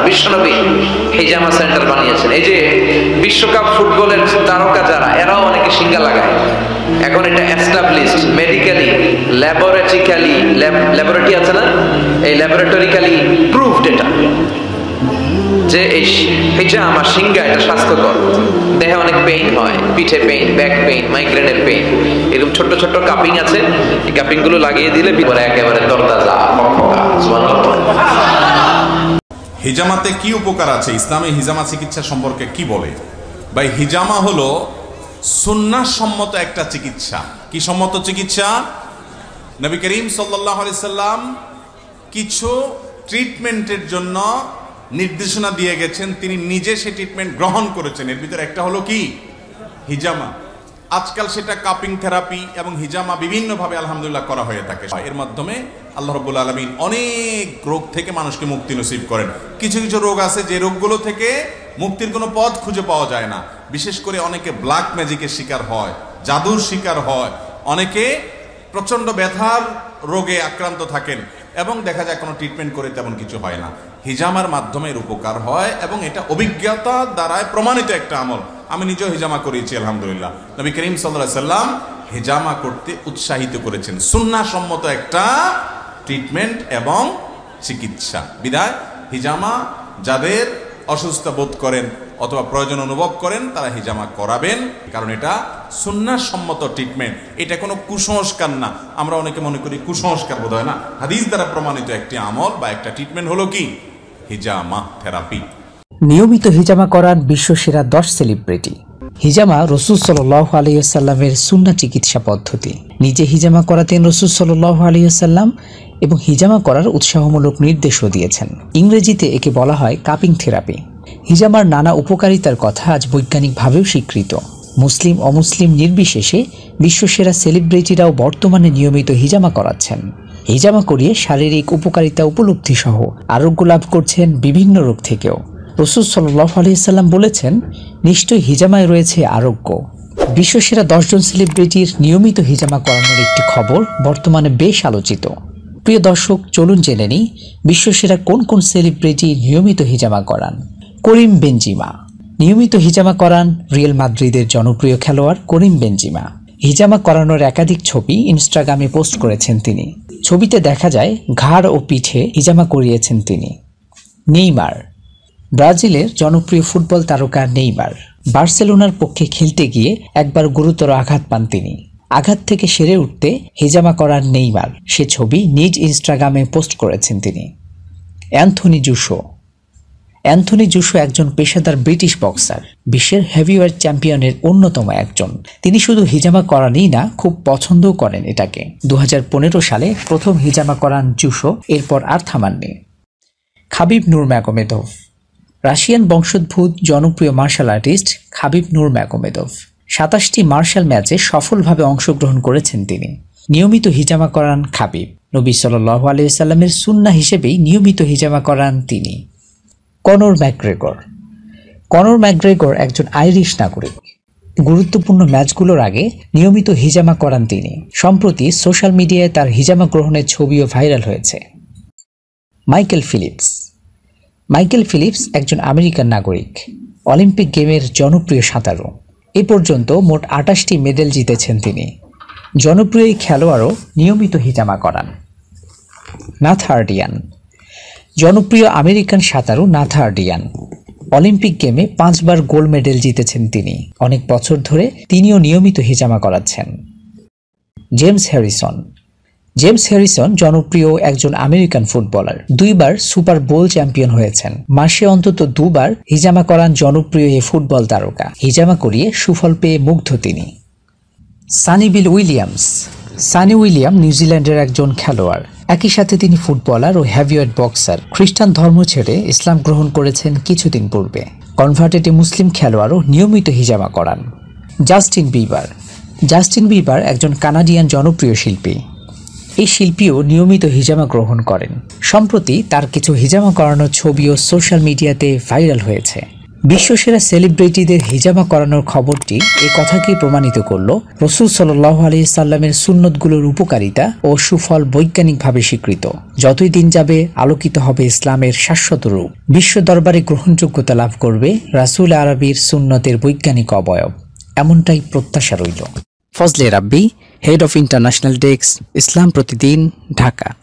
বিশ্বনবী হিজামা সেন্টার বানিয়েছেন। এই যে বিশ্বকাপ ফুটবলের তারকা যারা, এরাও অনেকে সিঙ্গা লাগায়। এখন এটা এস্টাবলিশড মেডিকেলি, ল্যাবরেটরি আছে না, এই ল্যাবরেটরিক্যালি প্রুভড এটা যে এই হিজামা সিঙ্গা এটা স্বাস্থ্যকর। দেহে অনেক পেইন হয়, পিঠে পেইন, ব্যাক পেইন, মাইগ্রেনের পেইন, এরকম ছোট্ট ছোট্ট কাপিং আছে, এই কাপিং গুলো লাগিয়ে দিলে পরে একেবারে তরতাজা। হিজামাতে কি উপকার আছে? ইসলামে হিজামা চিকিৎসা সম্পর্কে কি বলে? ভাই, হিজামা হলো সুন্নাহ সম্মত একটা চিকিৎসা। কি সম্মত চিকিৎসা? নবী করিম সাল্লাল্লাহু আলাইহি সাল্লাম কিছু ট্রিটমেন্টের জন্য নির্দেশনা দিয়ে গেছেন, তিনি নিজে সেই ট্রিটমেন্ট গ্রহণ করেছেন। এর ভিতরে একটা হলো কি? হিজামা। আজকাল সেটা কাপিং থেরাপি এবং হিজামা বিভিন্নভাবে আলহামদুলিল্লাহ করা হয়ে থাকে। এর মাধ্যমে আল্লাহ রাব্বুল আলামিন অনেক রোগ থেকে মানুষকে মুক্তি নসিব করেন। কিছু কিছু রোগ আছে যে রোগগুলো থেকে মুক্তির কোনো পথ খুঁজে পাওয়া যায় না। বিশেষ করে অনেকে ব্ল্যাক ম্যাজিকের শিকার হয়, জাদুর শিকার হয়, অনেকে প্রচন্ড ব্যথার রোগে আক্রান্ত থাকেন এবং দেখা যায় কোনো ট্রিটমেন্ট করে তেমন কিছু হয় না। হিজামার মাধ্যমে এর উপকার হয় এবং এটা অভিজ্ঞতা দ্বারায় প্রমাণিত একটা আমল। আমি নিজেও হিজামা করিয়েছি আলহামদুলিল্লাহ। নবী করিম সাল্লাল্লাহু আলাইহি সাল্লাম হিজামা করতে উৎসাহিত করেছেন। সুন্নাহ সম্মত একটা ট্রিটমেন্ট এবং চিকিৎসা। বিধায় হিজামা যাদের অসুস্থ বোধ করেন অথবা প্রয়োজন অনুভব করেন তারা হিজামা করাবেন, কারণ এটা সুন্নাহ সম্মত ট্রিটমেন্ট। এটা কোনো কুসংস্কার না। আমরা অনেকে মনে করি কুসংস্কার বোধ হয় না। হাদিস দ্বারা প্রমাণিত একটি আমল বা একটা ট্রিটমেন্ট হলো কি? হিজামা থেরাপি। নিয়মিত হিজামা করান বিশ্বসেরা 10 সেলিব্রিটি। হিজামা রাসূল সাল্লাল্লাহু আলাইহি ওয়াসাল্লামের সুন্নাহ চিকিৎসা পদ্ধতি। নিজে হিজামা করাতেন রাসূল সাল্লাল্লাহু আলাইহি ওয়াসাল্লাম এবং হিজামা করার উৎসাহমূলক নির্দেশও দিয়েছেন। ইংরেজিতে একে বলা হয় কাপিং থেরাপি। হিজামার নানা উপকারিতার কথা আজ বৈজ্ঞানিকভাবেও স্বীকৃত। মুসলিম অমুসলিম নির্বিশেষে বিশ্বসেরা সেলিব্রিটিরাও বর্তমানে নিয়মিত হিজামা করাচ্ছেন। হিজামা করিয়ে শারীরিক উপকারিতা উপলব্ধি সহ আরোগ্য লাভ করছেন বিভিন্ন রোগ থেকেও। রাসূল সাল্লাল্লাহু আলাইহি ওয়াসাল্লাম বলেছেন, নিশ্চয়ই হিজামায় রয়েছে আরোগ্য। বিশ্বসেরা 10 জন সেলিব্রিটির নিয়মিত হিজামা করানোর একটি খবর বর্তমানে বেশ আলোচিত। প্রিয় দর্শক, চলুন জেনে নিই বিশ্বসেরা কোন কোন সেলিব্রিটি নিয়মিত হিজামা করান। করিম বেনজিমা নিয়মিত হিজামা করান রিয়াল মাদ্রিদের জনপ্রিয় খেলোয়াড় করিম বেনজিমা। হিজামা করানোর একাধিক ছবি ইনস্টাগ্রামে পোস্ট করেছেন তিনি। ছবিতে দেখা যায় ঘাড় ও পিঠে হিজামা করিয়েছেন তিনি। নেইমার ব্রাজিলের জনপ্রিয় ফুটবল তারকা নেইমার বার্সেলোনার পক্ষে খেলতে গিয়ে একবার গুরুতর আঘাত পান তিনি। আঘাত থেকে সেরে উঠতে হিজামা করান নেইমার, সে ছবি নিজ ইনস্টাগ্রামে পোস্ট করেছেন তিনি। অ্যান্থনি জুসো একজন পেশাদার ব্রিটিশ বক্সার, বিশ্বের হেভিওয়েট চ্যাম্পিয়নের অন্যতম একজন। তিনি শুধু হিজামা করানই না, খুব পছন্দও করেন এটাকে। 2015 সালে প্রথম হিজামা করান জুসো, এরপর আর থামাননি। খাবিব নুরম্যাগোমেদভ রাশিয়ান বংশোদ্ভূত জনপ্রিয় মার্শাল আর্টিস্ট খাবিব নুরম্যাগোমেদভ 27টি মার্শাল ম্যাচে সফলভাবে অংশগ্রহণ করেছেন তিনি। নিয়মিত হিজামা করান খাবিব। নবী সাল্লাল্লাহু আলাইহি ওয়াসাল্লামের সুন্নাহ হিসেবেই নিয়মিত হিজামা করান তিনি। কনর ম্যাকগ্রেগর একজন আইরিশ নাগরিক। গুরুত্বপূর্ণ ম্যাচগুলোর আগে নিয়মিত হিজামা করান তিনি। সম্প্রতি সোশ্যাল মিডিয়ায় তার হিজামা গ্রহণের ছবিও ভাইরাল হয়েছে। মাইকেল ফিলিপস একজন আমেরিকান নাগরিক, অলিম্পিক গেমের জনপ্রিয় সাঁতারু। এ পর্যন্ত মোট 28টি মেডেল জিতেছেন তিনি। জনপ্রিয় এই খেলোয়াড়ও নিয়মিত হিজামা করান। নাথ হার্ডিয়ান জনপ্রিয় আমেরিকান সাঁতারু নাথ হার্ডিয়ান অলিম্পিক গেমে 5 বার গোল্ড মেডেল জিতেছেন তিনি। অনেক বছর ধরে তিনিও নিয়মিত হিজামা করাচ্ছেন। জেমস হ্যারিসন জনপ্রিয় একজন আমেরিকান ফুটবলার, 2 বার সুপার বোল চ্যাম্পিয়ন হয়েছেন। মাসে অন্তত 2 বার হিজামা করান জনপ্রিয় এই ফুটবল তারকা। হিজামা করিয়ে সুফল পেয়ে মুগ্ধ তিনি। সানি উইলিয়াম নিউজিল্যান্ডের একজন খেলোয়াড়, একই সাথে তিনি ফুটবলার ও হেভিওয়েট বক্সার। খ্রিস্টান ধর্ম ছেড়ে ইসলাম গ্রহণ করেছেন কিছুদিন পূর্বে। কনভার্টেড মুসলিম খেলোয়াড়ও নিয়মিত হিজামা করান। জাস্টিন বিবার একজন কানাডিয়ান জনপ্রিয় শিল্পী। এই শিল্পীও নিয়মিত হিজামা গ্রহণ করেন। সম্প্রতি তার কিছু হিজামা করানোর ছবিও সোশ্যাল মিডিয়াতে ভাইরাল হয়েছে। বিশ্বসেরা সেলিব্রিটিদের হিজামা করানোর খবরটি এই কথাকেই প্রমাণিত করল। রাসূল সাল্লাল্লাহু আলাইহি সাল্লামের সুন্নতগুলোর উপকারিতা ও সুফল বৈজ্ঞানিকভাবে স্বীকৃত। যতই দিন যাবে আলোকিত হবে ইসলামের শাশ্বত রূপ, বিশ্ব দরবারে গ্রহণযোগ্যতা লাভ করবে রাসূল আরবির সুন্নতের বৈজ্ঞানিক অবয়ব। এমনটাই প্রত্যাশা রইল। ফজলে রাব্বি, হেড অফ ইন্টারন্যাশনাল ডেস্ক, ইসলাম প্রতিদিন, ঢাকা।